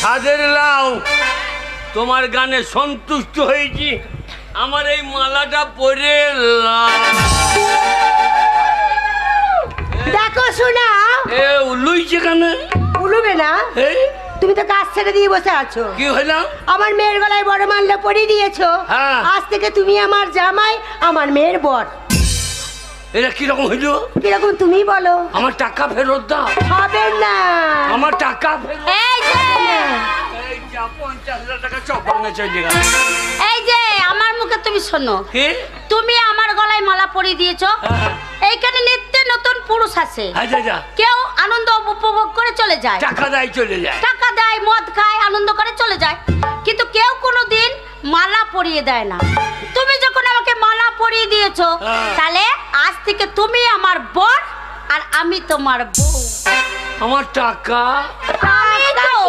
ছাদের লাউ তোমার গানে সন্তুষ্ট হয়েছি। আমার এই মালাটা পরে দেখো শোনা লুইছে কানে উলুবে না। তুমি তো কাজ ছেড়ে দিয়ে বসে আছো। কি হইলাম? আমার মেয়ের গলায় বড় মাল্লা পরিয়ে দিয়েছো। হ্যাঁ। আজ থেকে তুমি আমার জামাই, আমার মেয়ের বর। এটা কিরকম হইল? কিরকম তুমি বলো? আমার টাকা ফেরত দাও। হবে না। আমার টাকা ফেরত। এই যে এই যা 50,000 টাকা চপাঙে চলে গেল। এই যে আমার মুখে তুমি শোনো, কি? তুমি আমার গলায় মালা পরিয়ে দিয়েছো। এইখানে নিত্য নতুন পুরুষ আছে। আচ্ছা। কেউ আনন্দ উপভোগ করে চলে যায়, টাকা দেয় চলে যায়। টাকা দেয়, মদ খায়, আনন্দ করে চলে যায়, কিন্তু কেউ কোনোদিন মালা পরিয়ে দেয় না। তুমি যখন আমাকে মালা পরিয়ে দিয়েছো, তাহলে আজ থেকে তুমি আমার বর আর আমি তোমার বউ। আমার টাকা আমি তো